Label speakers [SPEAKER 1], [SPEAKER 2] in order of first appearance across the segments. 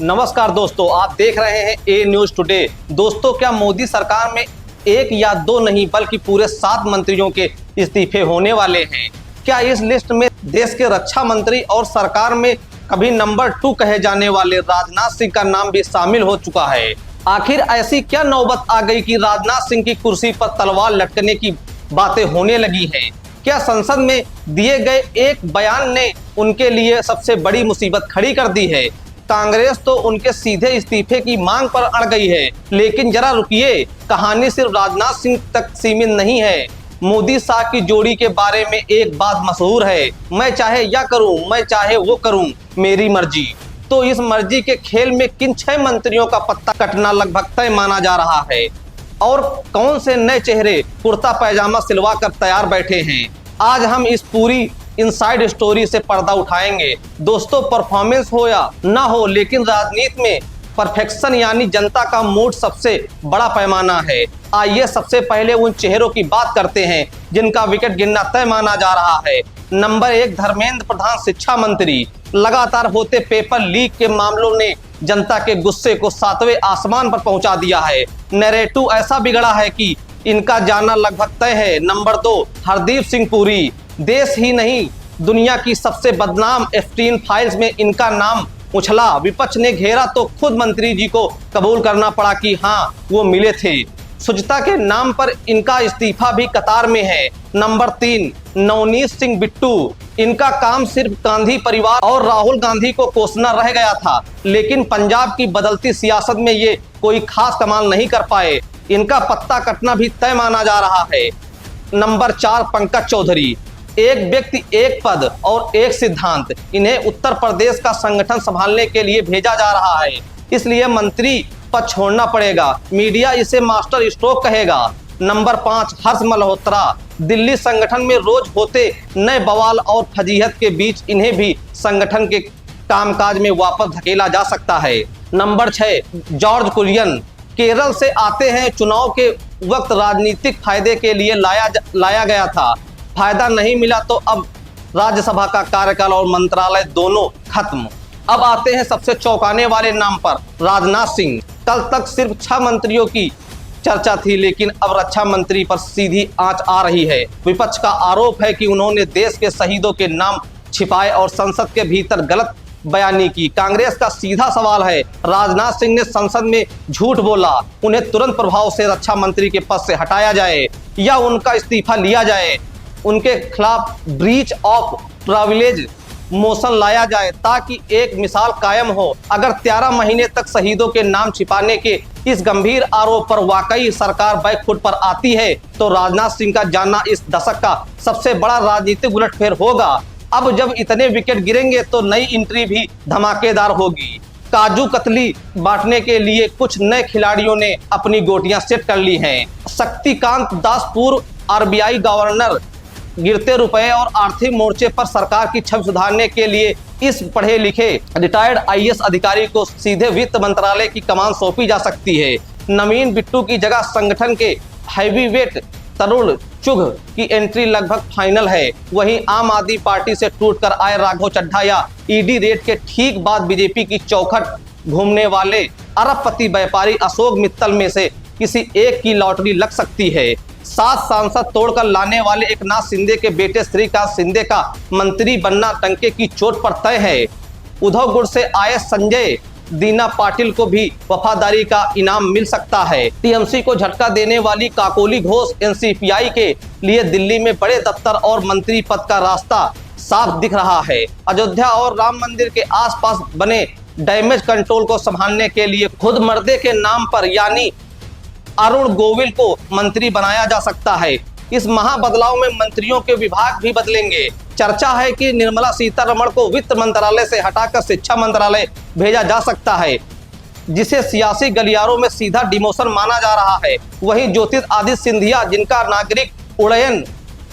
[SPEAKER 1] नमस्कार दोस्तों, आप देख रहे हैं ए न्यूज टुडे। दोस्तों, क्या मोदी सरकार में एक या दो नहीं बल्कि पूरे 7 मंत्रियों के इस्तीफे होने वाले हैं? क्या इस लिस्ट में देश के रक्षा मंत्री और सरकार में कभी नंबर 2 कहे जाने वाले राजनाथ सिंह का नाम भी शामिल हो चुका है? आखिर ऐसी क्या नौबत आ गई कि राजनाथ सिंह की कुर्सी पर तलवार लटकने की बातें होने लगी हैं? क्या संसद में दिए गए एक बयान ने उनके लिए सबसे बड़ी मुसीबत खड़ी कर दी है? कांग्रेस तो उनके सीधे इस्तीफे की मांग पर अड़ गई है, लेकिन जरा रुकिए, कहानी सिर्फ राजनाथ सिंह तक सीमित नहीं है। मोदी शाह की जोड़ी के बारे में एक बात मशहूर है, मैं चाहे या करूं, मैं चाहे वो करूं, मेरी मर्जी। तो इस मर्जी के खेल में किन 6 मंत्रियों का पत्ता कटना लगभग तय माना जा रहा है और कौन से नए चेहरे कुर्ता पैजामा सिलवा कर तैयार बैठे हैं? आज हम इस पूरी इनसाइड स्टोरी से पर्दा उठाएंगे। दोस्तों, परफॉर्मेंस हो या ना हो, लेकिन राजनीति में परफेक्शन यानी जनता का मूड सबसे बड़ा पैमाना है। आइए सबसे पहले उन चेहरों की बात करते हैं जिनका विकेट गिरना तय माना जा रहा है। नंबर 1, धर्मेंद्र प्रधान, शिक्षा मंत्री। लगातार होते पेपर लीक के मामलों ने जनता के गुस्से को 7वें आसमान पर पहुंचा दिया है। नैरेटिव ऐसा बिगड़ा है कि इनका जाना लगभग तय है। नंबर 2, हरदीप सिंह पुरी। देश ही नहीं, दुनिया की सबसे बदनाम एफटीन फाइल्स में इनका नाम उछला। विपक्ष ने घेरा तो खुद मंत्री जी को कबूल करना पड़ा कि हाँ, वो मिले थे। शुचिता के नाम पर इनका इस्तीफा भी कतार में है। नंबर 3, नवनीत सिंह बिट्टू। इनका काम सिर्फ गांधी परिवार और राहुल गांधी को कोसना रह गया था, लेकिन पंजाब की बदलती सियासत में ये कोई खास कमाल नहीं कर पाए। इनका पत्ता कटना भी तय माना जा रहा है। नंबर 4, पंकज चौधरी। एक व्यक्ति, एक पद और एक सिद्धांत। इन्हें उत्तर प्रदेश का संगठन संभालने के लिए भेजा जा रहा है, इसलिए मंत्री पद छोड़ना पड़ेगा। मीडिया इसे मास्टर स्ट्रोक कहेगा। नंबर 5, हर्ष मल्होत्रा। दिल्ली संगठन में रोज होते नए बवाल और फजीहत के बीच इन्हें भी संगठन के कामकाज में वापस धकेला जा सकता है। Number 6, George Kurien. केरल से आते हैं, चुनाव के वक्त राजनीतिक फायदे के लिए लाया गया था। फायदा नहीं मिला तो अब राज्यसभा का कार्यकाल और मंत्रालय दोनों खत्म। अब आते हैं सबसे चौंकाने वाले नाम पर, राजनाथ सिंह। कल तक सिर्फ 6 मंत्रियों की चर्चा थी, लेकिन अब रक्षा मंत्री पर सीधी आंच आ रही है। विपक्ष का आरोप है कि उन्होंने देश के शहीदों के नाम छिपाए और संसद के भीतर गलत बयानी की। कांग्रेस का सीधा सवाल है, राजनाथ सिंह ने संसद में झूठ बोला, उन्हें तुरंत प्रभाव से रक्षा मंत्री के पद से हटाया जाए या उनका इस्तीफा लिया जाए। उनके खिलाफ ब्रीच ऑफ प्रिविलेज मोशन लाया जाए ताकि एक मिसाल कायम हो। अगर 13 महीने तक शहीदों के नाम छिपाने के इस गंभीर आरोप पर वाकई सरकार बैकफुट पर आती है तो राजनाथ सिंह का जाना इस दशक का सबसे बड़ा राजनीतिक उलटफेर होगा। अब जब इतने विकेट गिरेंगे तो नई एंट्री भी धमाकेदार होगी। काजू कतली बांटने के लिए कुछ नए खिलाड़ियों ने अपनी गोटियां सेट कर ली हैं। शक्तिकांत दास, पूर्व आरबीआई गवर्नर, गिरते रुपए और आर्थिक मोर्चे पर सरकार की छवि सुधारने के लिए इस पढ़े लिखे रिटायर्ड आईएएस अधिकारी को सीधे वित्त मंत्रालय की कमान सौंपी जा सकती है। नवीन बिट्टू की जगह संगठन के हैवीवेट तरुण चुघ की एंट्री लगभग फाइनल है। वहीं आम आदमी पार्टी से टूटकर आए राघव चड्ढा या ईडी रेड के ठीक बाद बीजेपी की चौखट घूमने वाले अरबपति व्यापारी अशोक मित्तल में से किसी एक की लॉटरी लग सकती है। 7 सांसद तोड़कर लाने वाले एकनाथ शिंदे के बेटे श्रीकांत शिंदे का मंत्री बनना टंके की चोट पर तय है। उद्धवगुट से आए संजय दीना पाटिल को भी वफादारी का इनाम मिल सकता है। टीएमसी को झटका देने वाली काकोली घोष एनसीपीआई के लिए दिल्ली में बड़े दफ्तर और मंत्री पद का रास्ता साफ दिख रहा है। अयोध्या और राम मंदिर के आसपास बने डैमेज कंट्रोल को संभालने के लिए खुद मर्दे के नाम पर यानी अरुण गोविल को मंत्री बनाया जा सकता है। इस महाबदलाव में मंत्रियों के विभाग भी बदलेंगे। चर्चा है कि निर्मला सीतारमण को वित्त मंत्रालय से हटाकर शिक्षा मंत्रालय भेजा जा सकता है, जिसे सियासी गलियारों में सीधा डिमोशन माना जा रहा है। वहीं ज्योतिरादित्य सिंधिया, जिनका नागरिक उड्डयन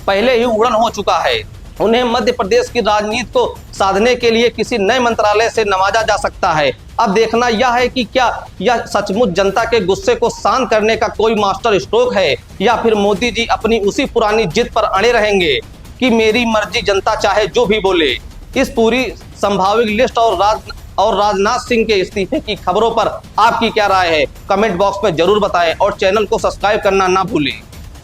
[SPEAKER 1] पहले ही उड़न हो चुका है, उन्हें मध्य प्रदेश की राजनीति को साधने के लिए किसी नए मंत्रालय से नवाजा जा सकता है। अब देखना यह है कि क्या यह सचमुच जनता के गुस्से को शांत करने का कोई मास्टर स्ट्रोक है या फिर मोदी जी अपनी उसी पुरानी जिद पर अड़े रहेंगे कि मेरी मर्जी, जनता चाहे जो भी बोले। इस पूरी संभावित लिस्ट और और राजनाथ सिंह के इस्तीफे की खबरों पर आपकी क्या राय है, कमेंट बॉक्स में जरूर बताएं और चैनल को सब्सक्राइब करना ना भूलें।